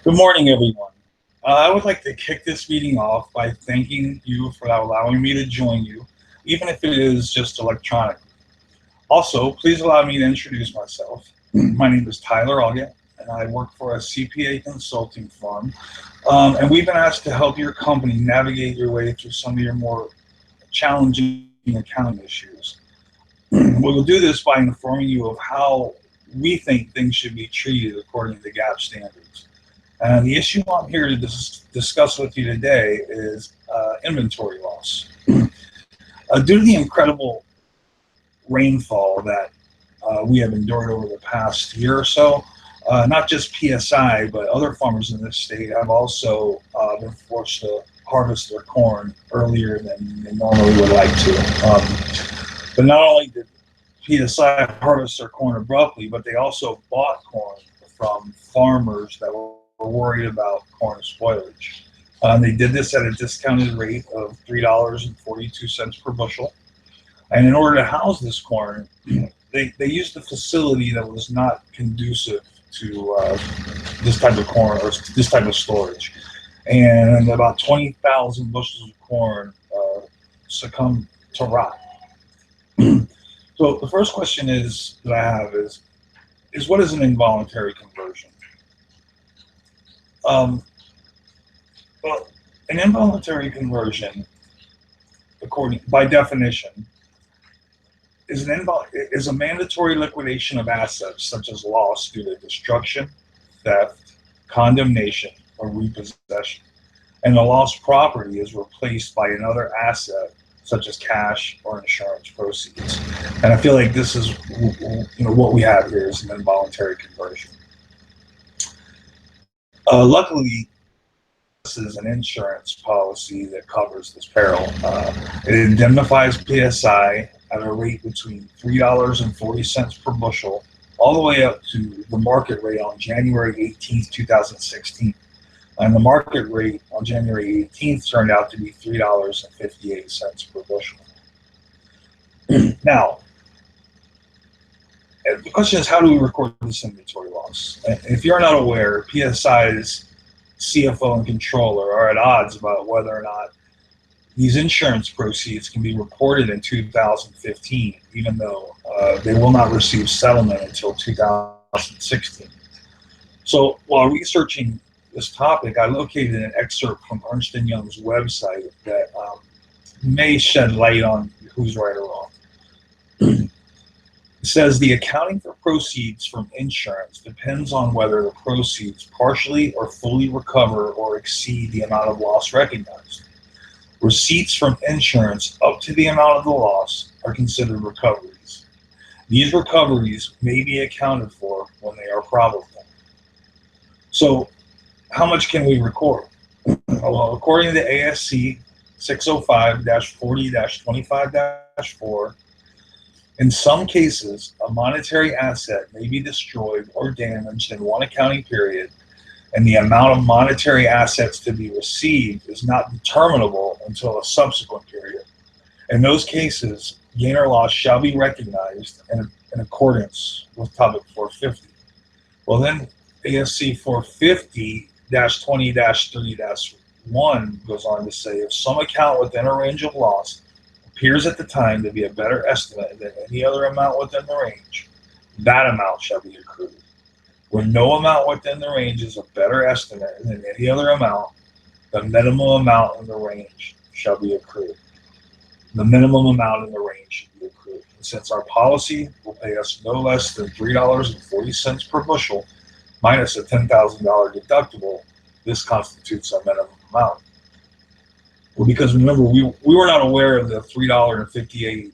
Good morning, everyone. I would like to kick this meeting off by thanking you for allowing me to join you, even if it is just electronic. Also, please allow me to introduce myself. My name is Tyler Augat, and I work for a CPA consulting firm. And we've been asked to help your company navigate your way through some of your more challenging accounting issues. We will do this by informing you of how we think things should be treated according to GAAP standards. And the issue I'm here to discuss with you today is inventory loss. Due to the incredible rainfall that we have endured over the past year or so, not just PSI, but other farmers in this state have also been forced to harvest their corn earlier than they normally would like to. But not only did PSI harvest their corn abruptly, but they also bought corn from farmers that were worried about corn spoilage. They did this at a discounted rate of $3.42 per bushel. And in order to house this corn, they used a facility that was not conducive to this type of corn or this type of storage. And about 20,000 bushels of corn succumbed to rot. So the first question that I have is what is an involuntary conversion? Well, an involuntary conversion, by definition, is a mandatory liquidation of assets such as loss due to destruction, theft, condemnation, or repossession, and the lost property is replaced by another asset such as cash or insurance proceeds. And I feel like this is, what we have here is an involuntary conversion. Luckily, this is an insurance policy that covers this peril. It indemnifies PSI at a rate between $3.40 per bushel, all the way up to the market rate on January 18th, 2016. And the market rate on January 18th turned out to be $3.58 per bushel. Now, the question is, how do we record this inventory loss? And if you're not aware, PSI's CFO and controller are at odds about whether or not these insurance proceeds can be reported in 2015, even though they will not receive settlement until 2016. So while researching this topic, I located an excerpt from Ernst & Young's website that may shed light on who's right or wrong. It says the accounting for proceeds from insurance depends on whether the proceeds partially or fully recover or exceed the amount of loss recognized. Receipts from insurance up to the amount of the loss are considered recoveries. These recoveries may be accounted for when they are probable. So, how much can we record? Well, according to ASC 605-40-25-4, in some cases, a monetary asset may be destroyed or damaged in one accounting period, and the amount of monetary assets to be received is not determinable until a subsequent period. In those cases, gain or loss shall be recognized in accordance with Topic 450. Well, then ASC 450-20-3-1 goes on to say, if some account within a range of loss appears at the time to be a better estimate than any other amount within the range, that amount shall be accrued. When no amount within the range is a better estimate than any other amount, the minimum amount in the range shall be accrued. The minimum amount in the range should be accrued. And since our policy will pay us no less than $3.40 per bushel, minus a $10,000 deductible, this constitutes our minimum amount. Well, because remember, we were not aware of the $3.58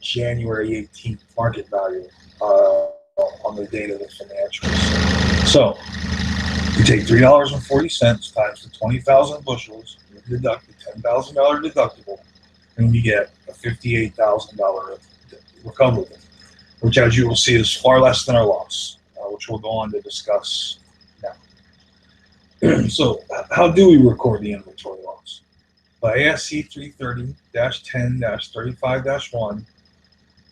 January 18th market value on the date of the financials. So you take $3.40 times the 20,000 bushels, you deduct the $10,000 deductible, and you get a $58,000 recoverable, which, as you will see, is far less than our loss, which we'll go on to discuss now. So how do we record the inventory loss? By ASC 330-10-35-1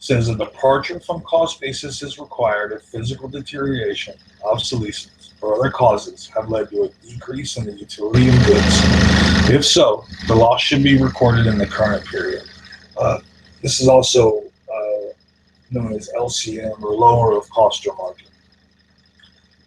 says a departure from cost basis is required if physical deterioration, obsolescence, or other causes have led to a decrease in the utility of goods. If so, the loss should be recorded in the current period. This is also known as LCM, or lower of cost or market.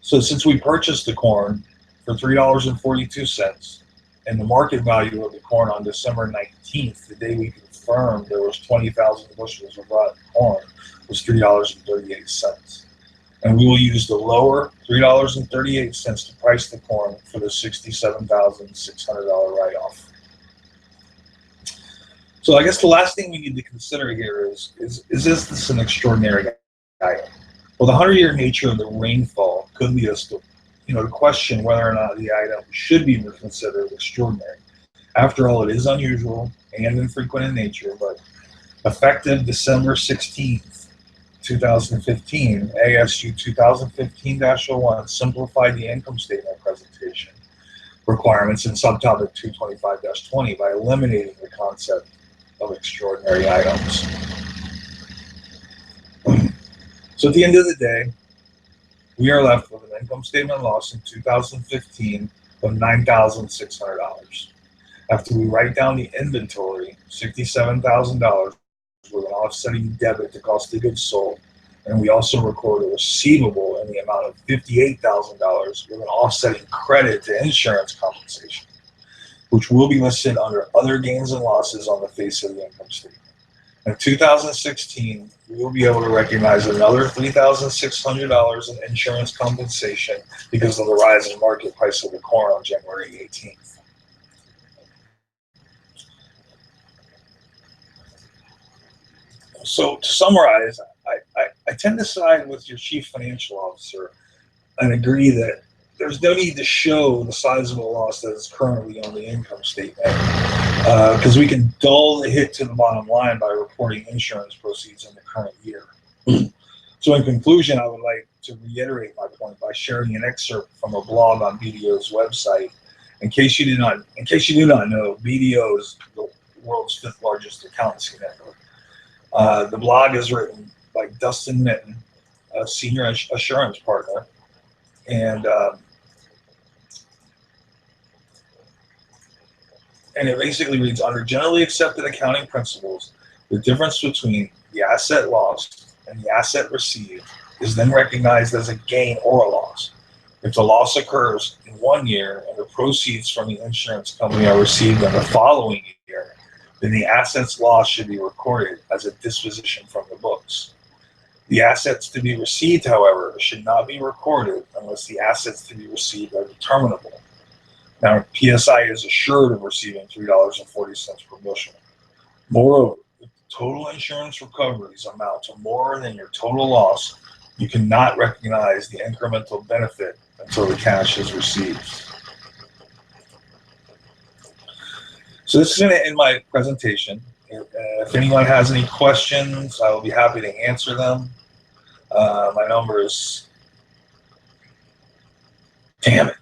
So since we purchased the corn for $3.42, and the market value of the corn on December 19th, the day we confirmed there was 20,000 bushels of rotten corn, was $3.38. And we will use the lower $3.38 to price the corn for the $67,600 write-off. So I guess the last thing we need to consider here is this an extraordinary item? Well, the 100-year nature of the rainfall could lead us to, to question whether or not the item should be considered extraordinary. After all, it is unusual and infrequent in nature, but effective December 16th, 2015, ASU 2015-01 simplified the income statement presentation requirements in subtopic 225-20 by eliminating the concept of extraordinary items. So at the end of the day, we are left with an income statement loss in 2015 of $9,600. After we write down the inventory, $67,000 with an offsetting debit to cost of goods sold, and we also record a receivable in the amount of $58,000 with an offsetting credit to insurance compensation, which will be listed under other gains and losses on the face of the income statement. In 2016, we will be able to recognize another $3,600 in insurance compensation because of the rise in market price of the corn on January 18th. So to summarize, I tend to side with your chief financial officer and agree that there's no need to show the sizable loss that is currently on the income statement, because we can dull the hit to the bottom line by reporting insurance proceeds in the current year. So in conclusion, I would like to reiterate my point by sharing an excerpt from a blog on BDO's website. In case you do not know, BDO is the world's 5th largest accountancy network. The blog is written by Dustin Minton, a senior assurance partner, and it basically reads, under generally accepted accounting principles, the difference between the asset lost and the asset received is then recognized as a gain or a loss. If the loss occurs in one year and the proceeds from the insurance company are received in the following year, then the assets lost should be recorded as a disposition from the books. The assets to be received, however, should not be recorded unless the assets to be received are determinable. Now, PSI is assured of receiving $3.40 per bushel. Moreover, if the total insurance recoveries amount to more than your total loss, you cannot recognize the incremental benefit until the cash is received. So this is going to end my presentation. If anyone has any questions, I will be happy to answer them. My number is, damn it.